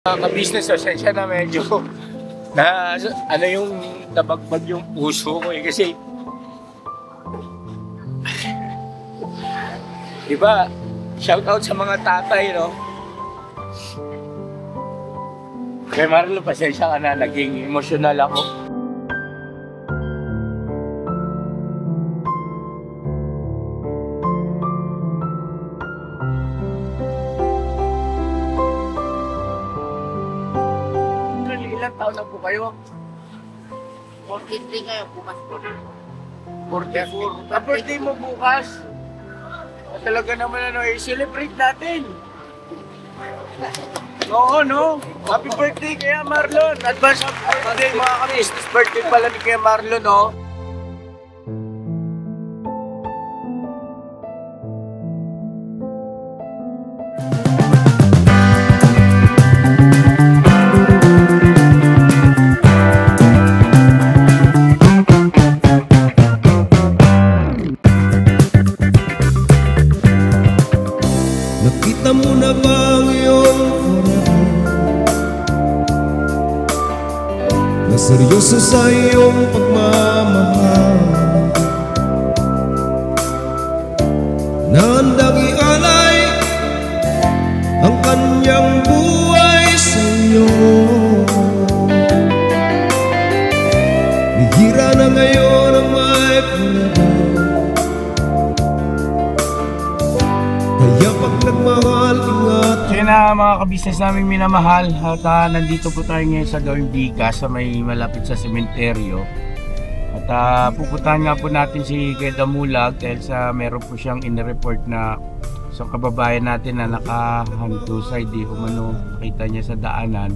Ka-business, pasensya na medyo na ano yung nabagbag yung puso ko kasi diba, shout out sa mga tatay, no? Kay Marlo, pasensya ka na, naging emotional ako. Ilang taon na po kayo? 43 ngayon, bukas po. 44. Birthday mo bukas? Talaga naman ano, i-celebrate natin. Oo, no? Happy birthday kaya Marlon. Advance happy birthday mga ka-business. Birthday pala ni kaya Marlon, no? Nakita mo na ba ang iyong forever? Na seryoso sa iyong pagmamahal, na handang ialay ang kanyang buhay sa iyo. Bihira na ngayon ang may forever, kaya pag nagmahal, ingat. Kaya na mga ka-business namin minamahal at nandito po tayo ngayon sa Gawing Bigas sa may malapit sa sementeryo. At pupuntahan nga po natin si Kuya Damulag dahil sa meron po siyang in-report na sa kababayan natin na nakahandusay, di umano nakita niya sa daanan.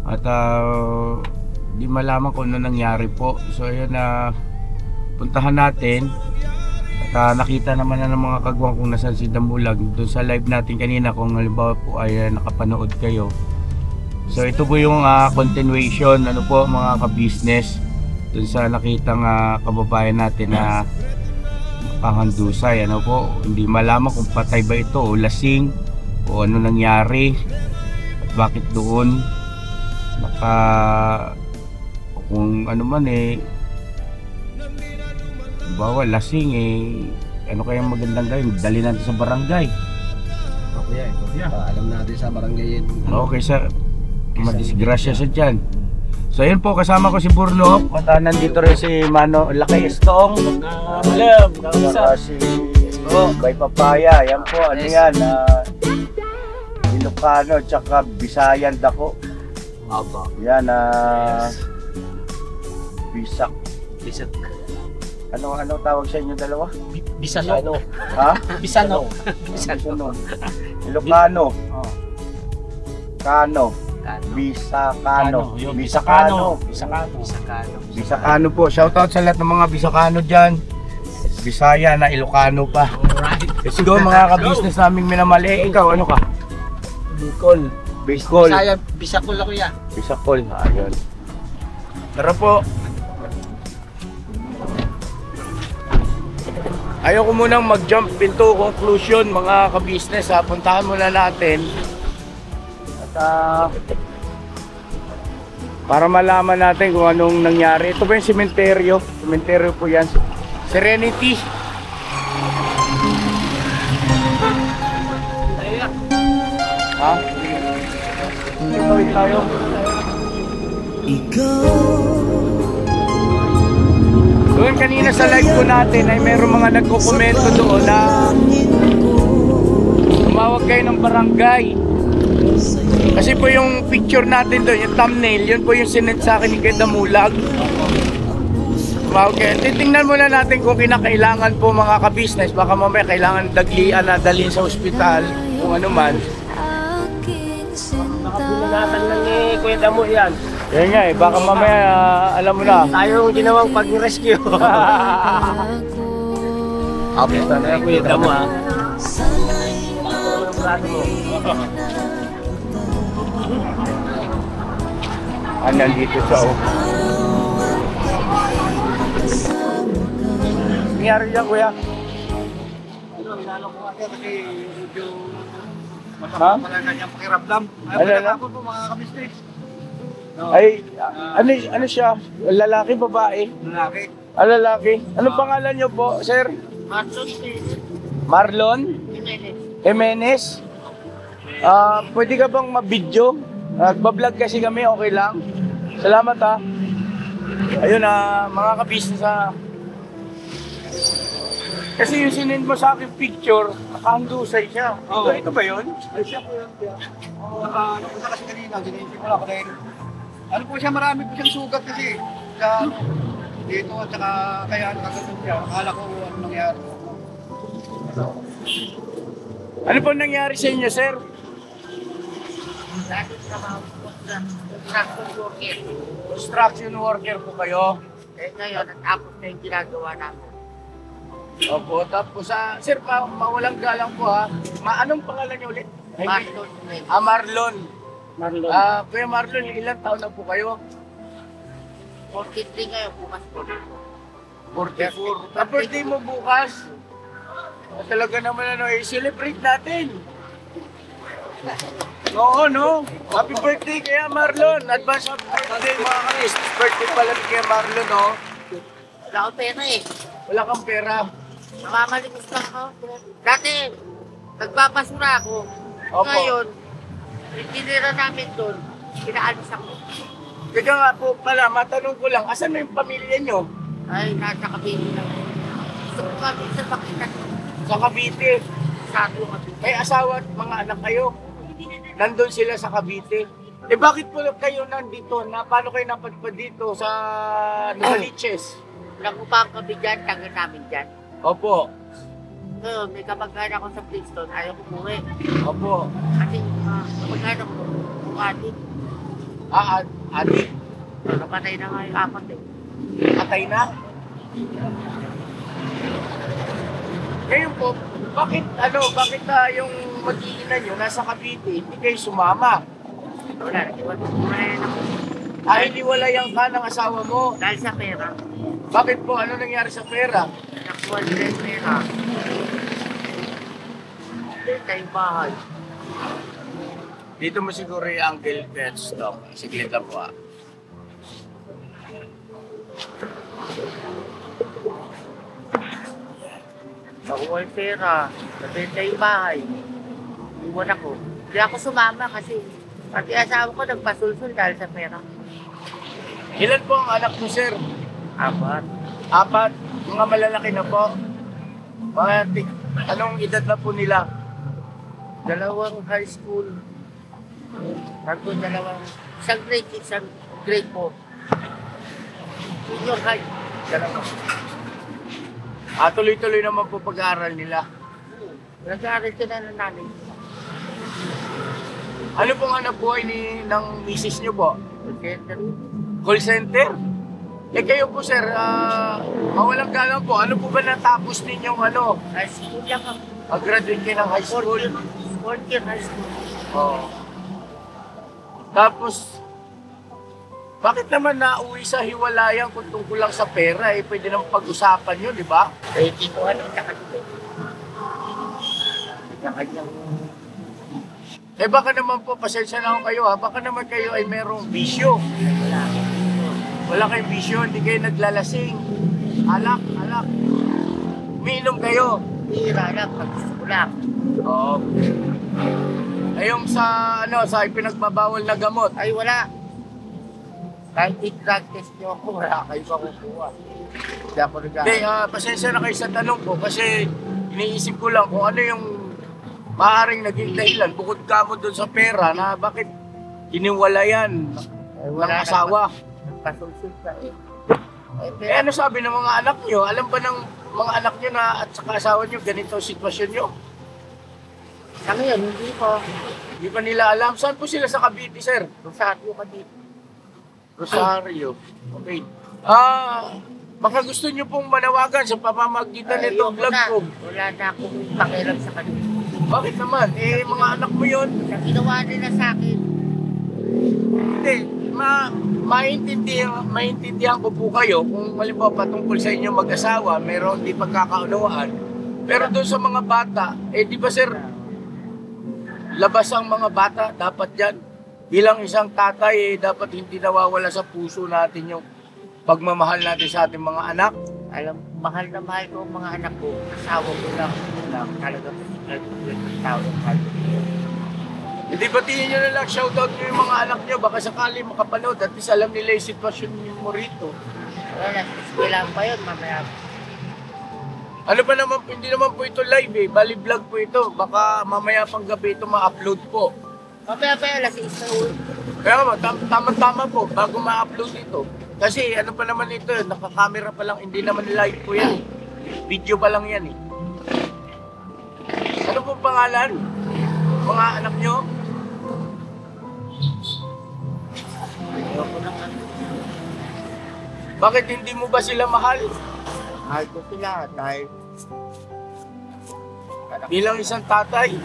At di malaman kung ano nangyari po. So ayun na puntahan natin. Nakita naman na ng mga kagwang kung nasan si Damulag doon sa live natin kanina kung halimbawa po ay nakapanood kayo. So ito po yung continuation ano po mga ka-business doon sa nakitang kababayan natin na nakahandusay, ano po, hindi malaman kung patay ba ito o lasing o ano nangyari at bakit doon kung ano man bawa lasing ano kayang magandang gawin? Dali natin sa barangay. Okay, alam natin sa barangay yun. Okay, sa madisgrasya sa dyan. So ayun po, kasama ko si Burnok at nandito rin si Mano Lakay Estong. Si Bay Papaya. Yan po, ano yan, Ilocano tsaka Bisayan dako. Yan, Bisak. Ano tawag sa inyo dalawa? Bisano. Ha? Bisano. Ilocano. Kano. Bisakano. Bisakano po. Shoutout sa lahat ng mga Bisakano dyan. Bisaya na Ilocano pa. Let's go mga ka-business naming minamali. Ikaw ano ka? Bicol. Bisaya, Bisakol ako yan. Bisakol. Ayun. Tara po. Ayoko munang mag-jump into conclusion mga ka-business. Puntahan muna natin at para malaman natin kung anong nangyari. Ito ba yung sementeryo? Sementeryo po yan. Serenity. Ha? Ito tayo. Doon kanina sa live ko natin ay mayroong mga nagko-komento doon na tumawag kayo ng barangay. Kasi po yung picture natin doon, yung thumbnail, yun po yung sinend sa akin ni Kuya Damulag. Tumawag kayo. Titingnan muna natin kung kinakailangan po mga ka-business. Baka mamaya kailangan daglian na dalhin sa ospital kung ano man. Nakapinagatan lang ni Kuya Damo yan. Yan nga baka mamaya alam mo na. Tayo yung ginawang pag-rescue. Update na Kuya Damo ha. Nandito siya nangyari dyan kuya? Inalo ko kasi medyo Ha? Wala na niyang pakiramdam. Ay, Ano na? pagkatapos po mga kabisnes. Ay, ano siya? Lalaki, babae? Lalaki. Lalaki. Anong pangalan niyo po, sir? Marlon Jimenez. Pwede ka bang mabidyo? Nagbablog kasi kami, okay lang. Salamat ha. Ayun mga kabisnes kasi yung sinend mo sa akin picture, nakahandusay siya. Oo. Ito ba yun? Ay, siya po yun. Napunta kasi kanina, ginisip ko lang ako dahil ano po siya, marami po siyang sugat kasi sa dito at saka kaya nakagatot siya. Akala ko ano nangyari. Ano po nangyari sa inyo, sir? Dati trabaho ko sa construction worker. Construction worker po kayo. Eh ngayon, natapos na yung ginagawa namin. Opo, tapos sir, mawalang galang po ha. Anong pangalan niyo ulit? Marlon Jimenez. Marlon. Marlon. Kuya Marlon, ilang taon na po kayo? 43 ngayon, bukas po. 44. Birthday mo bukas. Talaga naman i-celebrate natin. Oo, no? Happy birthday kaya Marlon. Advance happy birthday mga kanis. Birthday pala ni kaya Marlon, no? Wala akong pera eh. Wala kang pera. Namamalimos lang ako. Dati, nagbabasura ako. Opo. Ngayon, yung tinira namin doon, pinaalis ako. Kaya nga po pala, matanong ko lang, asan na yung pamilya nyo? Ay, nasa Cavite lang. Gusto ko kami sa pakita Sa Cavite. sa ating Cavite. May asawa at mga anak kayo. Nandun sila sa Cavite. Eh bakit po kayo nandito? Paano kayo napadpad dito sa Novaliches? Nagupang kami dyan, taga namin dyan. Opo. Ngayon, may kamag-anak ako sa Princeton, ayaw ko umuwi. Opo. Kasi kamag-anak ko, adik. Adik. Napatay na nga yung apat eh. Atay na? Ngayon po, bakit yung mag-iina nyo nasa Cavite, hindi kayo sumama? Wala, iwan ko na yan ako. Hiliwalayan ka ng asawa mo. Dahil sa pera, Bakit po? Ano nangyari sa pera? nakuha nila yung pera. Benta yung bahay. Dito mo siguro yung Uncle Pet Stop. Siglit lang po Nakuha yung pera. Nabenta yung bahay. Iwan ako. Hindi ako sumama kasi pati asawa ko nagpasulsul dahil sa pera. Ilan po ang anak mo, sir? Apat. 4. Mga malalaki na po. Anong edad na po nila? Dalawang high school. Isang grade 6, isang grade 4. Junior high. Dalawa. Tuloy-tuloy naman po pag-aaral nila. Nag-aaral sila ng nanay. Ano pong hanap buhay ng misis nyo po? Center. Call center? Eh kayo po, sir, mawalang galang po. Ano po ba natapos ninyong High school lang ako. graduate kayo ng high school? 4th year high school. Oo. Tapos, bakit naman nauwi sa hiwalayan kung tungkol lang sa pera? Pwede naman pag-usapan nyo, di ba? Eh, hindi ko ano sa kanila. Sa kanyang Baka naman po, pasensya na ako kayo ha, baka naman kayo ay merong bisyo. wala. Wala kayong bisyo, hindi kayo naglalasing. Alak. Umiinom kayo. Tira lang, pag gusto ko lang. Oo. Yung sa ipinagbabawal na gamot. Ay, wala. Kahit i-drug test nyo ako, wala kayo makukuha. Hindi ako Hindi, pasensya na kayo sa tanong ko kasi iniisip ko lang kung ano yung maaaring naging dahilan bukod ka mo doon sa pera na bakit hiniwalayan ng asawa. Nagpasulsul ka eh. Eh ano sabi ng mga anak nyo? Alam ba ng mga anak nyo na at saka asawa nyo ganito ang sitwasyon nyo? Sa ngayon, hindi ko. Hindi pa nila alam. Saan po sila sa Cavite, sir? Rosario ka dito. Rosario. Okay. Baka gusto nyo pong manawagan sa pamamagitan nitong vlog ko. Wala na akong pakialam sa kanila. Bakit naman? Mga anak mo yun. Sa ginawa nila sa akin, Hindi. Maintindihan ko po kayo kung halimbawa patungkol sa inyo mag-asawa, meron di pagkakaunawaan. Pero doon sa mga bata, di ba sir, labas ang mga bata, dapat yan. Bilang isang tatay, dapat hindi nawawala sa puso natin yung pagmamahal natin sa ating mga anak. Alam, mahal na mahal ko ang mga anak ko. Asawa ko lang talaga tao ng mahal ko. Hindi batiin nyo na lang, shoutout nyo yung mga anak nyo, baka sakali makapanood at least alam nila yung sitwasyon mo rito. Wala, kailangan pa yun, mamaya. Ano pa naman, hindi naman po ito live eh, bali vlog po ito, baka mamaya pang gabi ito ma-upload po. Mamaya pa yun, alas 6 na ulit. Kaya nga, tama-tama po, bago ma-upload ito. Kasi ano pa naman ito, nakakamera pa lang, hindi naman live po yan. Video pa lang yan eh. Ano po pangalan? Mga anak nyo? Ayoko na nga. Bakit hindi mo ba sila mahal? Mahal ko sila dahil Bilang isang tatay,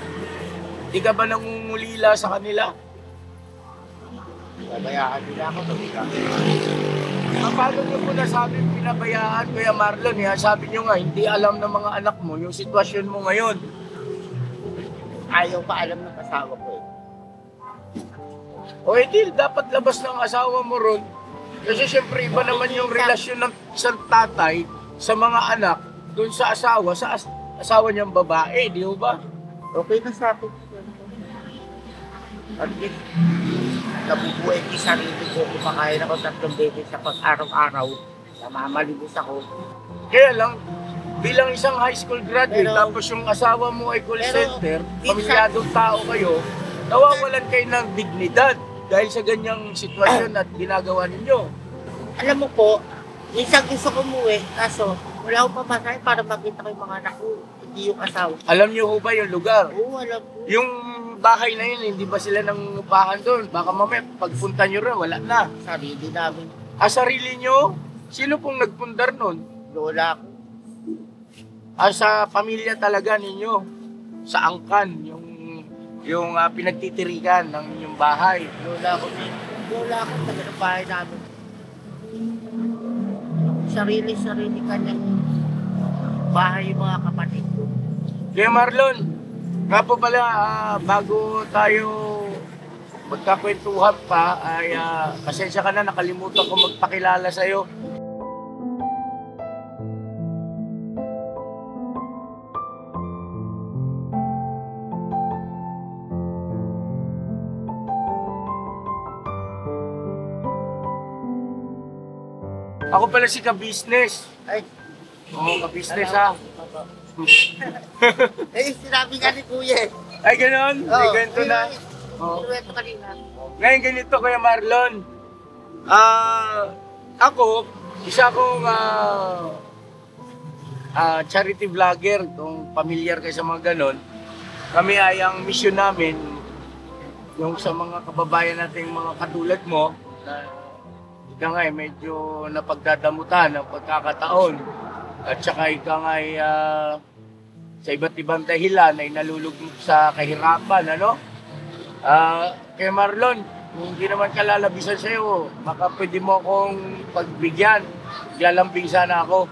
di ka ba nangungulila sa kanila? babayaan nila ako. Paano nyo po nasabi pinabayaan, Kuya Marlon? Sabi nyo nga, hindi alam ng mga anak mo yung sitwasyon mo ngayon. Ayaw pa alam ng asawa ko eh. O edil, dapat labas ng asawa mo ron. Kasi syempre iba naman yung relasyon ng isang tatay sa mga anak dun sa asawa niyang babae, di ba? Okay na sa akin. At least, nabubuhay ko sa sarili ko. Kumakain ako 3 beses sa pag-araw-araw. Namamalimos ako. Kaya lang, bilang isang high school graduate, Pero- tapos yung asawa mo ay call Pero, center, minsan- pamilyadong tao kayo, nawawalan kayo ng dignidad dahil sa ganyang sitwasyon at ginagawa ninyo. Alam mo po, minsan gusto ko umuwi, kaso wala akong pamasahe para makita ko yung mga anak ko. Hindi yung asawa. Alam niyo ho ba yung lugar? Oo, alam ko. Yung bahay na yun, hindi ba sila nangungupahan doon? Baka mamaya, pagpunta nyo rin, wala na. Sarili namin. Sarili nyo? Sino pong nagpundar nun? Lola ko. Sa pamilya talaga ninyo? Sa angkan, yung pinagtitirikan ng inyong bahay. Lola ko taga ng bahay namin. Sarili-sarili kanyang bahay yung mga kapatid ko. Kaya Marlon, nga po pala, bago tayo magkakwentuhan pa, ay pasensya ka na, nakalimutan ko magpakilala sa'yo. Ako pala si Ka-Business. Ay, Oo, Ka-Business ha. sinabi nga ni Kuya eh. Ay, ganon? Ay, ganito na. Oo. Inuwento kanina. Ngayon ganito, Kuya Marlon. Ako, isa akong charity vlogger. Kung familiar kayo sa mga ganon. Kami ay ang mission namin, yung sa mga kababayan nating mga katulad mo, na ika nga medyo napagdadamutan ng pagkakataon. At saka ika nga sa iba't ibang dahilan ay nalulugmok sa kahirapan, ano? Kaya Marlon, kung hindi naman kalalabisan sa'yo, baka pwede mo akong pagbigyan. Lalambing sana ako.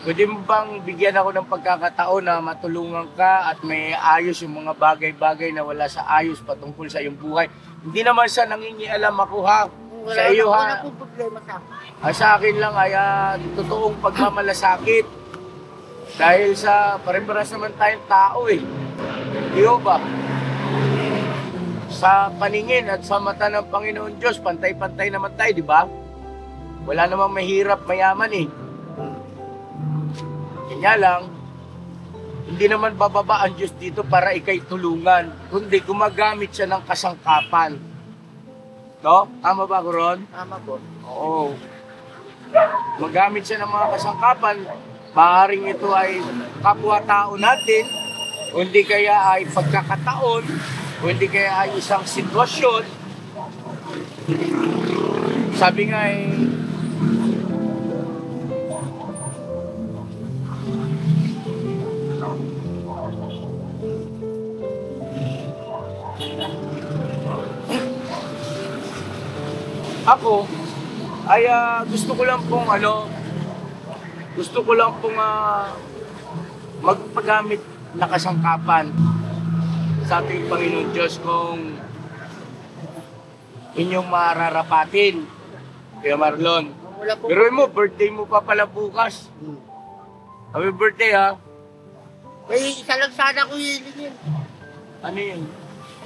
Pwede mo bang bigyan ako ng pagkakataon na matulungan ka at may ayos yung mga bagay-bagay na wala sa ayos patungkol sa iyong buhay? Hindi naman sa nangingialam ako ha. Sa iyo Wala ha. pong problema sa akin. Sa akin lang ay totoong pagmamalasakit. Dahil sa pare-paras naman tayong tao eh. Di ba? Sa paningin at sa mata ng Panginoon Diyos, pantay-pantay naman tayo, di ba? Wala namang mahirap, mayaman eh. Kanya lang, hindi naman bababa ang Diyos dito para ikay tulungan, kundi gumagamit siya ng kasangkapan. No? Tama ba, Ron? Tama po. Oo. Magamit siya ng mga kasangkapan, maaaring ito ay kapwa-tao natin, o hindi kaya ay pagkakataon, o hindi kaya ay isang sitwasyon. Sabi nga ay, ako ay gusto ko lang pong magpagamit na kasangkapan sa ating Panginoon Diyos kung inyong mararapatin. Kuya Marlon. Wala po. Pero mo, birthday mo pa pala bukas. Happy birthday ha. May isa lang sana ko hiling yun. Ano yun?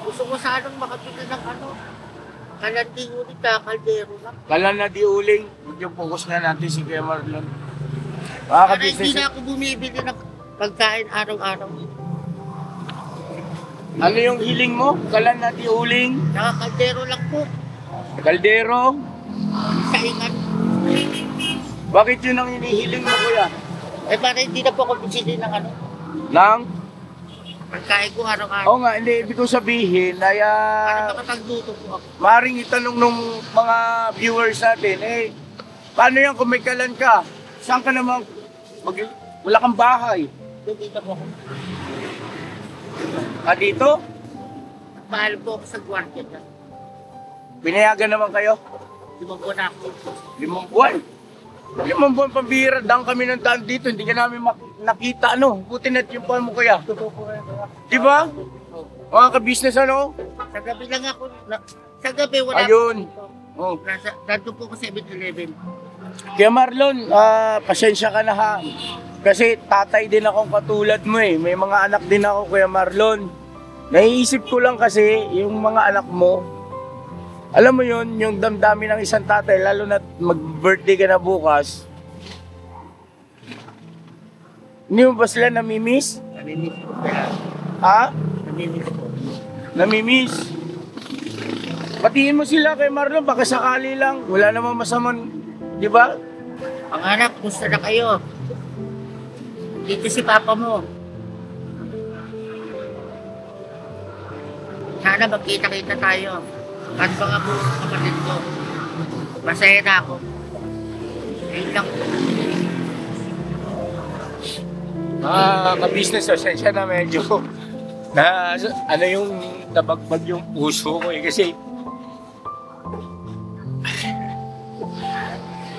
Gusto ko sanang makapila ng kalanding ulit na kaldero lang. Kala na di uling. Medyo focus na natin si Kuya Marlon. Para hindi na ako bumibili ng pagkain araw-araw. Ano yung hiling mo? Kala na di uling. Nakakaldero lang po. Kaldero. Saingan. Bakit yun ang hinihiling mo, Kuya? Eh para hindi na po ako bisili ng Nang? pagkain ko araw-araw. Oo nga, hindi. Ibig ko sabihin ay Para makatagluto po ako. maring itanong ng mga viewers natin, paano yan kung may kalan ka? Saan ka naman? Wala kang bahay. Dito po ako. Dito? Mahal po ako sa gwardiya na. Binayagan naman kayo? 5 buwan na ako. 5 buwan. 5 buwan pambira, dang kami ng daan dito, hindi ka namin nakita, ano? Buti na yung buwan mo, Kuya. Di ba? Mga ka-business, ano? Sa gabi lang ako. Sa gabi wala Ayun. po. Oh. Nandun po ko 7-Eleven. Kaya Marlon, pasensya ka na ha. Kasi tatay din akong katulad mo eh. May mga anak din ako, Kuya Marlon. Naiisip ko lang kasi yung mga anak mo, alam mo yun, yung damdamin ng isang tatay, lalo na mag-birthday ka na bukas. Hindi mo ba sila namimiss? Namimiss po kaya. Ha? Namimiss po. Namimiss? Patiin mo sila kay Marlon, baka sakali lang. Wala namang masamang, di ba? Ang anak, gusto na kayo. Dito si papa mo. Sana magkita-kita tayo. At mga po kapatid ko. Masaya na ako. Ayun lang. Ka-business, pasensya na medyo na ano yung nabagbag yung puso ko eh kasi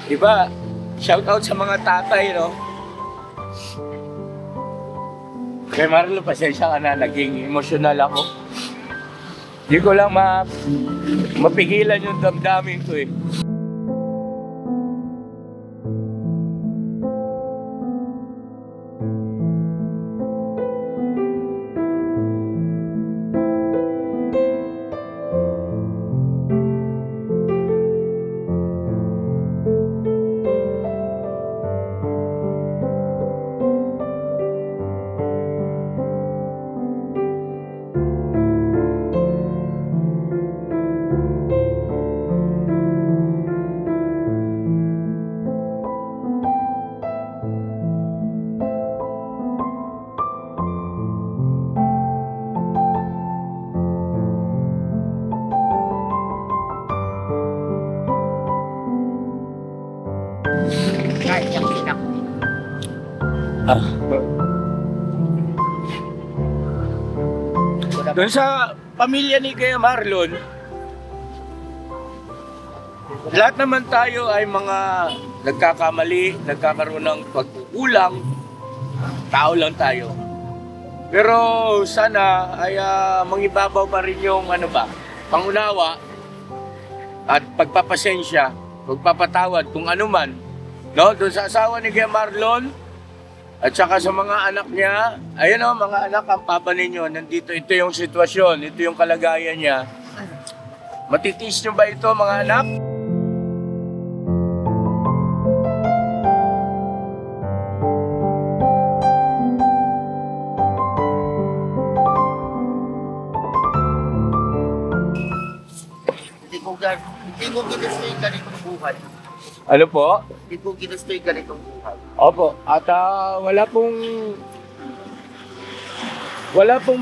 diba, shout out sa mga tatay, no? Kay Marlo, pasensya ka na, naging emotional ako. Hindi ko lang mapigilan yung damdamin ko eh. Kahit yung sinak. Doon sa pamilya ni Kuya Marlon, lahat naman tayo ay mga nagkakamali, nagkakaroon ng pagkukulang, tao lang tayo. Pero sana ay mangibabaw pa rin yung pangunawa at pagpapasensya, pagpapatawad kung ano man. No? Doon sa asawa ni Kuya Marlon, at saka sa mga anak niya, ayun o, mga anak, ang papa ninyo, nandito, ito yung sitwasyon, ito yung kalagayan niya. Matitiis nyo ba ito, mga anak? Hindi ko ginusto yung ganitong buhay. Ano po? Hindi ko ginusto yung ganitong buhay. Opo, at wala pong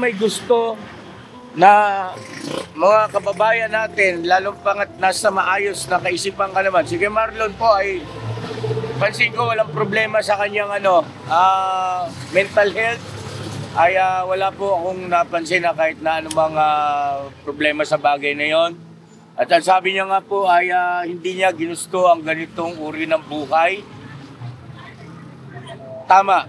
may gusto na mga kababayan natin, lalo pangat nasa maayos na kaisipan ka naman. Sige, Marlon po ay pansin ko walang problema sa kanyang mental health. Ay wala po akong napansin na kahit na anumang problema sa bagay na yon. At ang sabi niya nga po ay hindi niya ginusto ang ganitong uri ng buhay. Tama.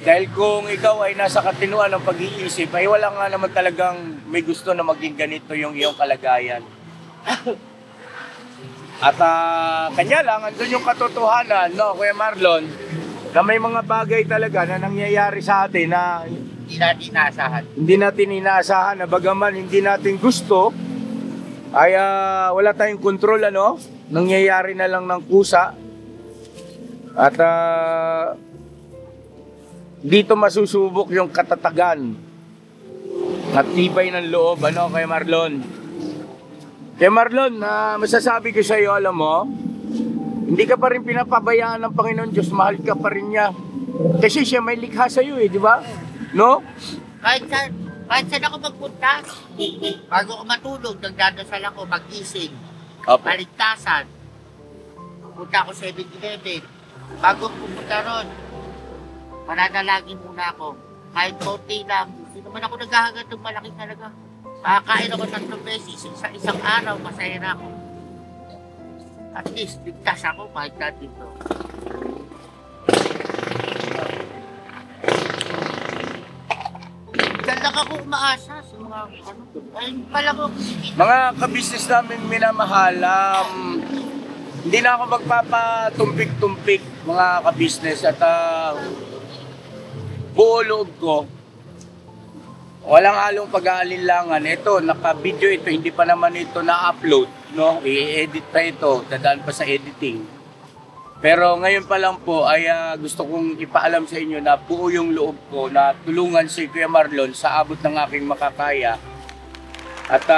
Dahil kung ikaw ay nasa katinuan ng pag-iisip, ay wala nga naman talagang may gusto na maging ganito yung iyong kalagayan. At kanya lang, andun yung katotohanan, no, Kuya Marlon, na may mga bagay talaga na nangyayari sa atin na Hindi natin inaasahan. hindi natin inaasahan, na bagaman hindi natin gusto, ay wala tayong kontrol, ano? Nangyayari na lang ng kusa. At dito masusubok yung katatagan at tibay ng loob, ano, kay Marlon. Kaya Marlon, masasabi ko sa iyo, alam mo, hindi ka pa rin pinapabayaan ng Panginoon Diyos, mahal ka pa rin niya. Kasi siya may likha sa iyo, di ba? No? Kahit saan ako magpunta, bago ako matulog, nagdadasal ako, mag-ising, Opo. paligtasan. Punta ako 7-Eleven. Bago pumunta ron, mananalangin muna ako. Kahit konti lang, hindi naman ako naghahagat ng malaking halaga. Makakain ako 3 beses, sa isang araw, masaya na ako. At least, ligtas ako kahit natin to. Diyan lang ako umaasa sa mga ano. Ay, pala ko. Mga kabisnes namin minamahal, hindi na ako magpapatumpik-tumpik, mga kabisnes, at buo loob ko, walang halong pag-aalinlangan. Ito, naka-video ito, hindi pa naman ito na-upload, no? I-edit pa ito, dadaan pa sa editing. Pero ngayon pa lang po ay gusto kong ipaalam sa inyo na buo yung loob ko na tulungan si Kuya Marlon sa abot ng aking makakaya. At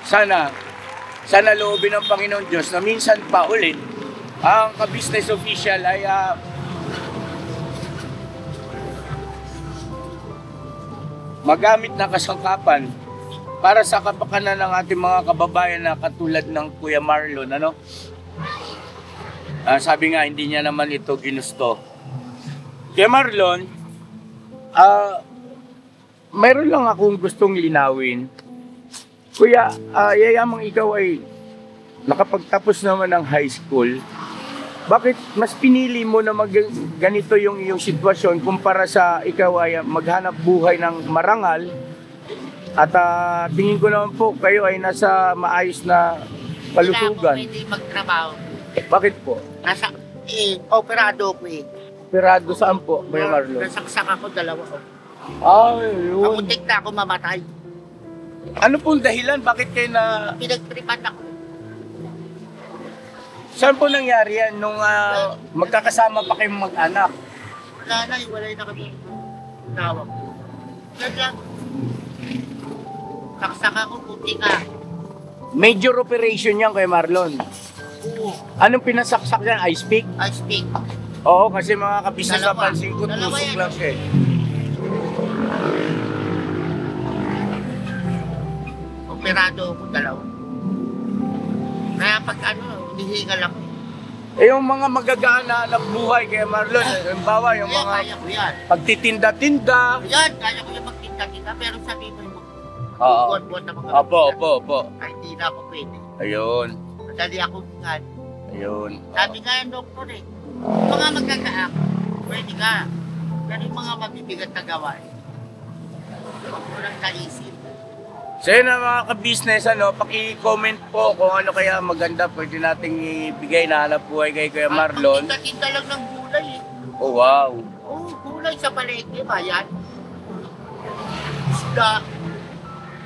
sana loobin ng Panginoon Diyos na minsan pa ulit ang ka-business official ay magamit na kasangkapan para sa kapakanan ng ating mga kababayan na katulad ng Kuya Marlon, ano? Sabi nga, hindi niya naman ito ginusto. Kuya Marlon, mayroon lang akong gustong linawin. Kuya, yayamang ikaw ay nakapagtapos naman ng high school. Bakit mas pinili mo na ganito yung iyong sitwasyon kumpara sa ikaw ay maghanap buhay ng marangal? At tingin ko naman po kayo ay nasa maayos na palusugan. Hindi magtrabaho. Bakit po? Nasa, operado ko eh. Operado saan po, Kuya Marlon? Nasaksak ako 2. Yun. Kamuntik na ako mamatay. Ano pong dahilan? Bakit kayo na... Pinagtripan ako. Saan po nangyari yan? Nung magkakasama pa kayong mag-anak? Wala na, iwalay na kami. Tawag. Yan lang. Saksak ako, puti nga. Major operation yan, Kuya Marlon. Oo, Anong pinasaksak yan? Ice pick? I speak. Oo, kasi mga kabisnes na Dalawa. pansin ko, Dalawa tusok yan. lang siya eh. Operado ako 2. Kaya pag hinihingal ako. Yung mga magagaan na anak buhay, Kuya Marlon, yung bawa, yung Kaya mga kaya ko yan. pagtitinda-tinda. Yan, kaya ko yung magtinda-tinda. Pero sabi mo yung Oo. buwan-buwan na mga Opo. Ay, hindi na ako pwede. Ayun. Madali ako hingal. Ayun. Sabi nga yung doktor eh, yung mga magkakaak, pwede ka. Pero yung mga mabibigat na gawain, huwag mo lang naisip. So yun ang mga ka-business, paki-comment po kung ano kaya maganda pwede nating ibigay na hanap buhay kay Kuya Marlon. Ang tinda lang ng gulay eh. Oh, wow. Oo, gulay sa palengke ba yan? Isda.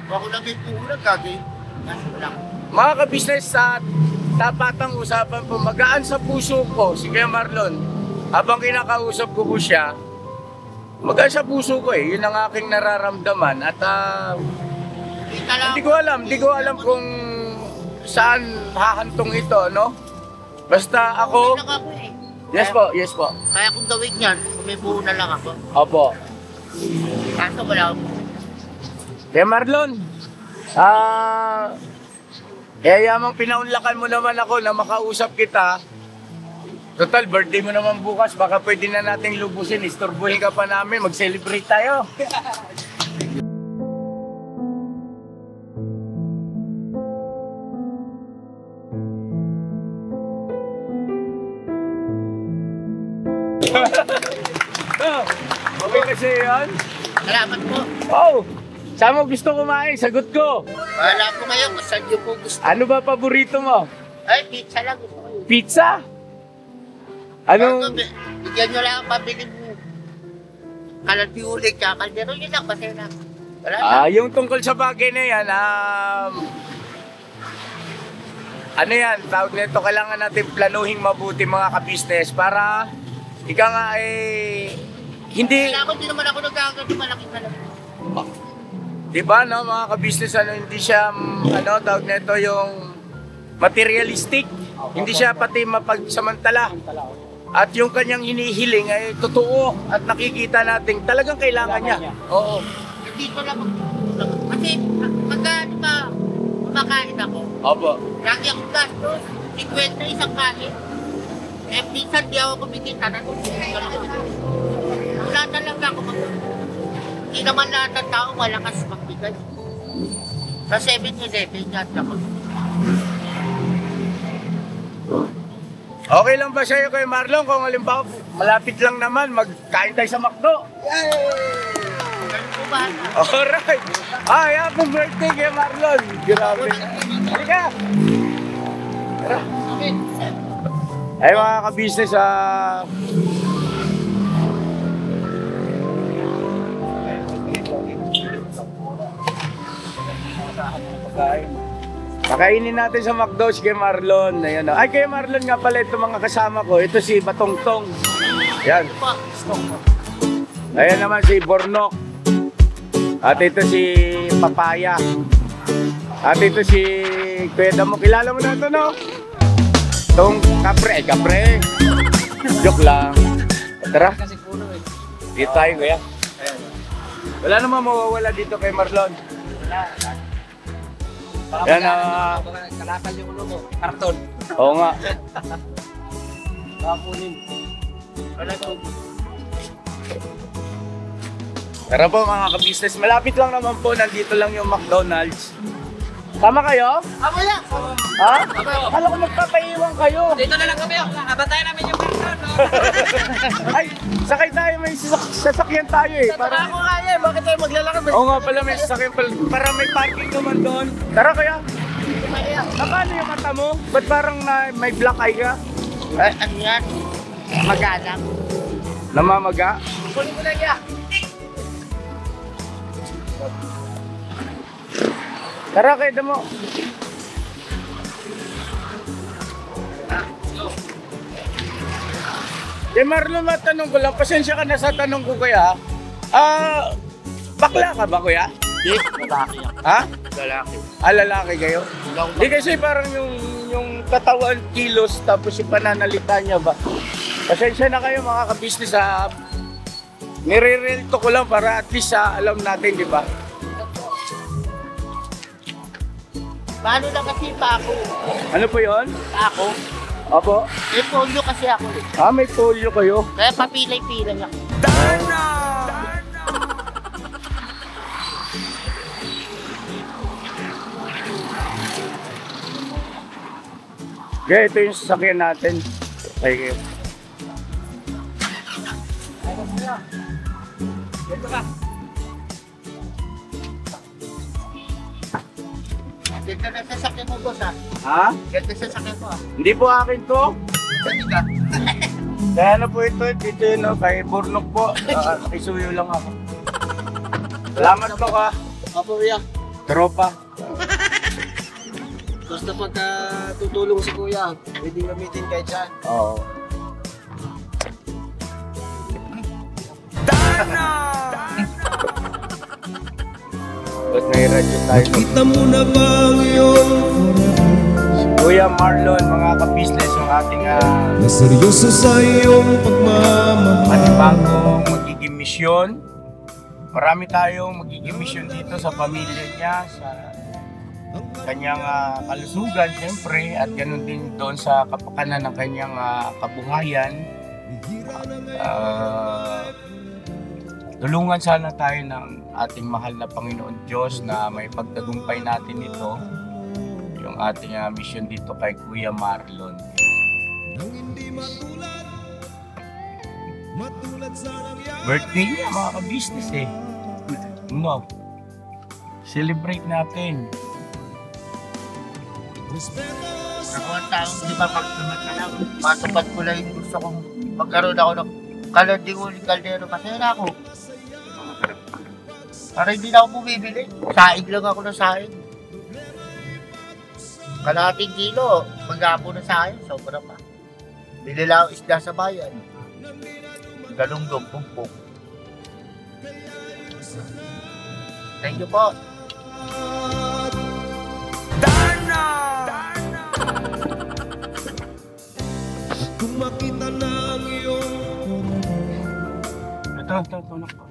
Ako lang may puhulang gagawin. Kaso lang. Mga ka-business, sa tapatang usapan po, magaan sa puso ko si Kuya Marlon. Habang kinakausap ko po siya, magaan sa puso ko eh. Yun ang aking nararamdaman. At hindi ko alam kung saan hahantong ito, no? Basta ako... Lang ako eh. Yes po. Kaya kung gawin yan, may buo na lang ako. Opo. Kaso wala ako. Kaya Marlon, yamang pinaunlakan mo naman ako na makausap kita. Total, birthday mo naman bukas. Baka pwede na nating lubusin. Istorbuhin ka pa namin. Mag-celebrate tayo. Okay kasi yan? Salamat po. Oh! Saan mo gusto kumain? Sagot ko! Wala po ngayon kung saan niyo po gusto. Ano ba paborito mo? Ay, pizza lang gusto ko. Pizza? Ano? Anong... Bigyan nyo lang ang pabili mo. Kalatiulig, tsaka kaldero, yun lang, kasi na. Wala na. Yung tungkol sa bagay na yan, ano yan, tawag nito, kailangan natin planuhin mabuti mga ka-business para ika nga hindi... Kailangan din naman ako nagkagad yung malaking talaga. Diba, no, mga ka-business, hindi siya, tawag nito yung materialistic, hindi siya pati mapagsamantala. At yung kanyang hinihiling ay totoo at nakikita natin talagang kailangan niya. Oo. Hindi ko lang kasi magkano ba kumakain ako? Opo. Lagi akong gastos, 50 isang kain. Eh, minsan di ako kumikita na nung wala talaga ako hindi naman lahat ng tao malakas magbigay. Sa 7-Eleven yan ako. Okay lang ba sa'yo kay Marlon kung halimbawa malapit lang naman magkain tayo sa McDo? Ganun po ba? Alright! Happy birthday kay Marlon! Grabe! Halika! Tara! Ay mga ka-business, pakainin natin sa McDo si kay Marlon. Ayan, ay, kay Marlon nga pala ito mga kasama ko. Ito si Batongtong. Yan. Ayan naman si Bornok. At ito si Papaya. At ito si Kuya Damo. Kilala mo na ito, no? Itong Kapre. Kapre. Joke lang. Tara. Dito tayo, kuya. Wala naman mawawala dito kay Marlon. Yan, Kalakal yung ulo mo. Karton. oo nga. Kapunin. Tara po mga ka-business, malapit lang naman po, nandito lang yung McDonald's. Tama kayo? Ako yan! Ha? Kala ko magpapaiwan kayo. Dito na lang kami. Abantayan namin yung karton. Ay, sakay tayo, may sasakyan tayo eh. Para ako nga yan. Bakit tayo maglalakad? Oo nga pala, may sasakyan pala. Para may parking naman doon. Tara kaya. Paano yung mata mo? Ba't parang may black eye ka? Ano yan? Magalang. Namamaga? Kunin mo lang yan. Tara kayo mo. Marlon, matanong ko lang, pasensya ka na sa tanong ko kuya. Bakla ka ba kuya? Yes, lalaki yan. Ha? Lalaki. Lalaki kayo? Di kasi parang yung katawan kilos tapos yung pananalita niya ba? Pasensya na kayo mga ka-business ha. Nire-relto ko lang para at least alam natin, di ba? Paano lang kasi pa ako? Ano po yun? Pa ako? Opo. May polio kasi ako eh. May polio kayo? Kaya papilay-pilay ako. Okay, ito yung sasakyan natin. Okay kayo. Dito ka. Ganda na sasakyan mo, boss, ha? Ha? Ganda sasakyan ko, ha? Hindi po akin to. Ganda ka. Kaya na po ito, dito yun, no? Kay Burnok po. Isuyo lang ako. Salamat po ka. Apo, kuya. Tropa. Basta pagka tutulong si kuya, pwede gamitin kahit saan. Oo. Ba't may radyo tayo? Nakita mo na ba ang iyong forever? Kuya Marlon, mga ka-business, yung ating Na seryoso sa iyong pagmamahal. panibagong magiging misyon. Marami tayong magiging misyon dito sa pamilya niya, sa kanyang kalusugan, siyempre, at ganun din doon sa kapakanan ng kanyang kabuhayan. Tulungan sana tayo ng ating mahal na Panginoon Diyos na may pagtagumpay natin ito, yung ating mission dito kay Kuya Marlon. Matulad sa nangyari Birthday niya, mga ka-business eh. No. Celebrate natin. Respeto sa Ako ang taong di ba pag tumatalaw, matupad ko lang yung gusto kong magkaroon ako ng kalanding uling kaldero. Masaya ako. Para hindi na ako bumibili. Saig lang ako ng saig. Kalahating kilo, maghapo na saig, sobra pa. Bili lang ako isda sa bayan. Galunggong, pumpong. Thank you po. kung makita na ang iyong Ito, anak ko.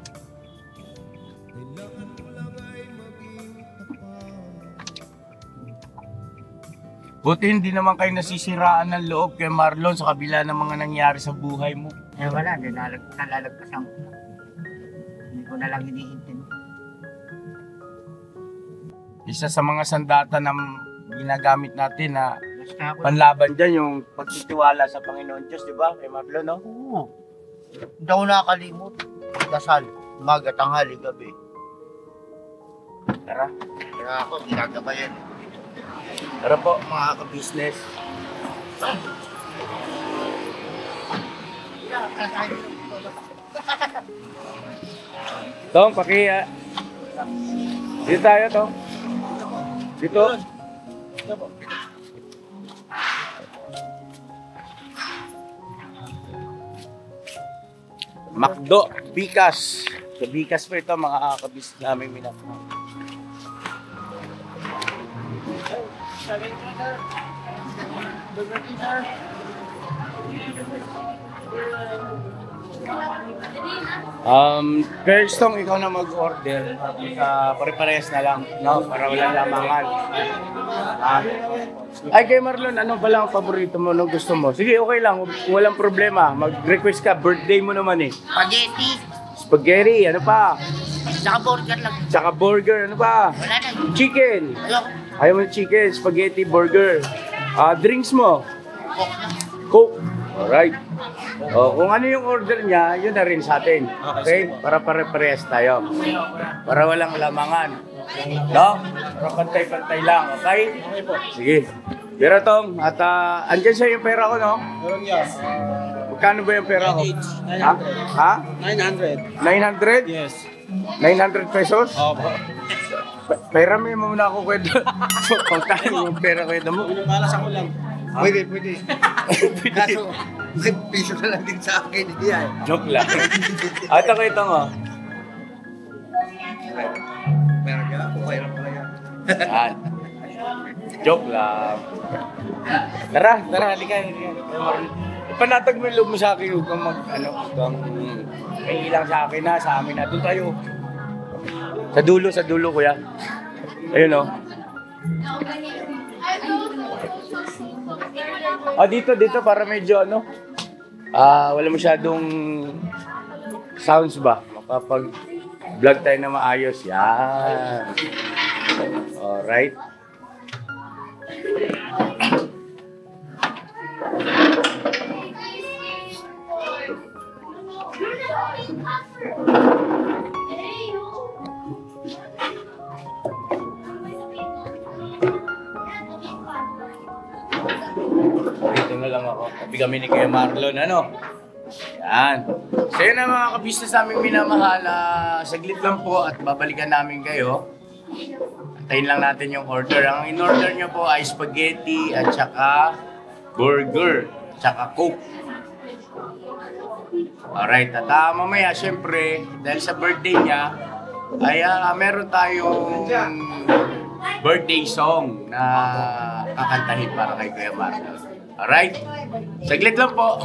kailangan mo lang ay maging tapat. Buti hindi naman kayo nasisiraan ng loob kay Marlon sa kabila ng mga nangyari sa buhay mo. Eh wala, nalalagpasan ko. Hindi ko na lang iniintindi. Isa sa mga sandata na ginagamit natin na Basta ako, panlaban dyan, yung pagtitiwala sa Panginoon Diyos, di ba? Kay Marlon, no? oo. Hindi ako nakakalimot. Dasal, umaga, tanghali, gabi. Tara. Kaya ako, ginagabayan. Tara po, mga ka-business. Tom, pakiya. Dito tayo, Tom. Dito. Macdo, Bikas. Sa Bikas pa ito, mga kabis namin minamahal. Kirstong, ikaw na mag-order. Pare-parehas na lang, no? Para walang lamangan. Ay, kay Marlon, ano ba lang ang paborito mo, no gusto mo? Sige, okay lang, walang problema. Mag-request ka, birthday mo naman eh. Spaghetti, Spaghetti, ano pa? saka burger lang. Tsaka burger, ano pa? Wala na. Chicken. Ayoko. Ayaw mo ng chicken, spaghetti, burger. Drinks mo? Coke lang. Coke. Alright. Kung ano yung order niya, yun na rin sa atin. Okay? Para pare-parehas tayo. Para walang lamangan. No? Para pantay-pantay lang. Okay? Sige. Pero Tom, at andyan sa'yo yung pera ko, no? Meron yan. Magkano ba yung pera ko? Ha? 900. 900? Yes. 900 pesos? Opo. Pera mo muna ako kwento. Pagtahin mo yung pera kwento mo. Pinabalas ako lang. Pwede. Kaso, may piso na lang din sa akin. Hindi yan. Joke lang. At ako ito mo. Meron ka? Okay lang pala yan. Yan. Joke lang. Tara, halika. Ipanatag mo yung loob mo sa akin. Huwag kang may ilang sa akin na, sa amin na. Doon tayo. Sa dulo, kuya. Ayun o. Dito para medyo wala masyadong sounds ba? Makapag-vlog tayo na maayos. Yan. Alright. Dito na lang ako. Tabi kami ni Kuya Marlon, Yan. So yun na mga kabisnes naming minamahal. Saglit lang po at babalikan namin kayo. Antayin lang natin yung order. Ang in-order nyo po ay spaghetti at saka burger, tsaka coke. Alright, at mamaya syempre, dahil sa birthday niya, ay meron tayong birthday song na kakantahin para kay Kuya Marlon. Alright? Saglit lang po.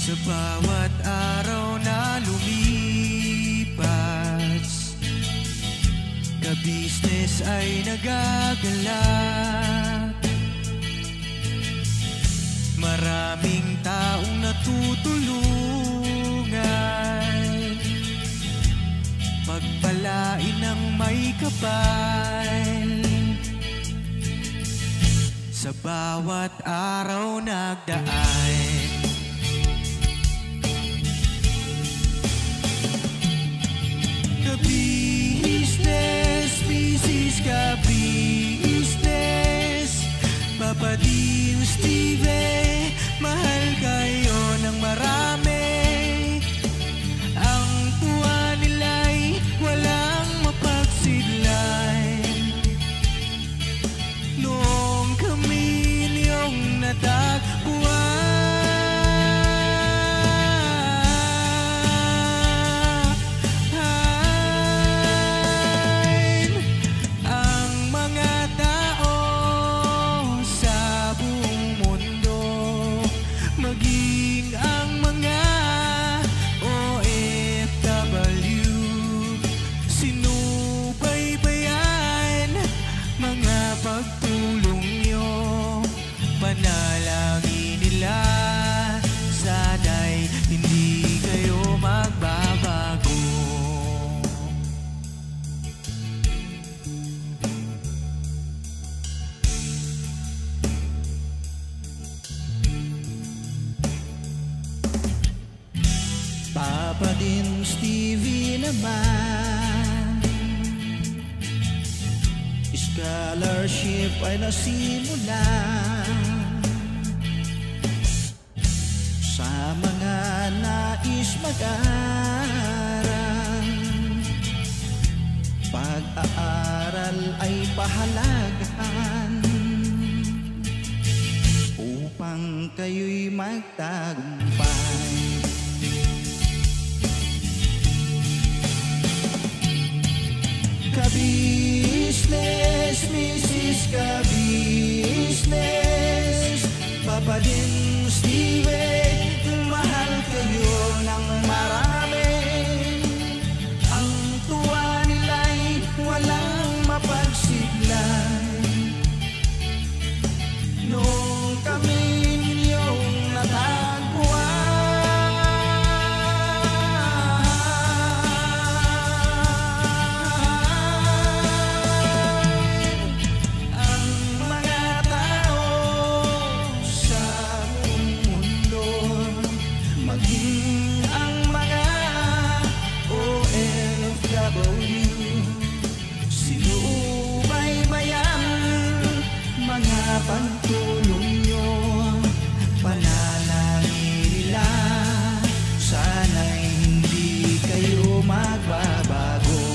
Sa bawat araw na lumipas, ka-business ay nagagalak. Maraming taong natutulungan, pagpalain ng may kapal. Sa bawat araw nagdaan, ka-business, business, ka-business, Papa Din, Steve, mahal kayo ng marami. Ang tuwa nila'y walang mapagsidlay. Noong kami niyong natagpuan, ang mga tao sa buong mundo, maging ang mga OFW, sinubaybayan mga pagtulong nyo, panalangin nila, sana'y hindi kayo magbabago. Papa Din, Stevie naman, scholarship ay nasimula sa mga nais mag-aral. Pag-aaral ay pahalagahan upang kayo'y magtagumpay. Ka-business, Mrs. Ka-business, Papa Din, Steve, mahal kayo ng marami. Ang tuwa nila'y walang mapagsidlay. Noong kami ninyong natagpuan, pagtulong nyo, panalangin nila, sana'y hindi kayo magbabago.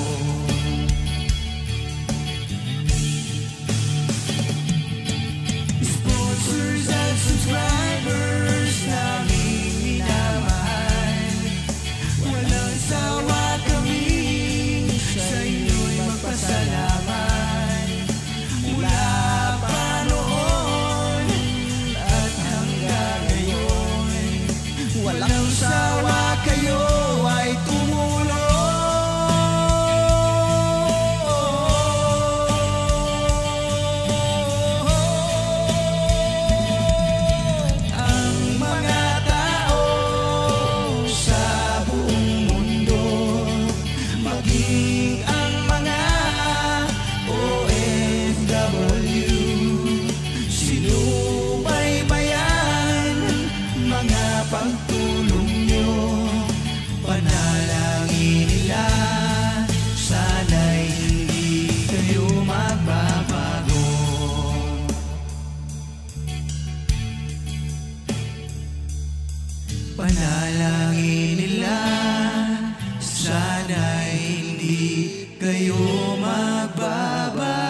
Sponsors at subscribers naming minamahal, walang sawa kami sa inyo'y magpasalamat. Mula walang sawa kayo ay tumulong. Ang mga tao sa buong mundo, maging ang mga OFW, sinubaybayan mga pagtulong nyo, panalangin nila, sana'y hindi kayo magbabago. Panalangin nila, sana'y hindi kayo magbabago.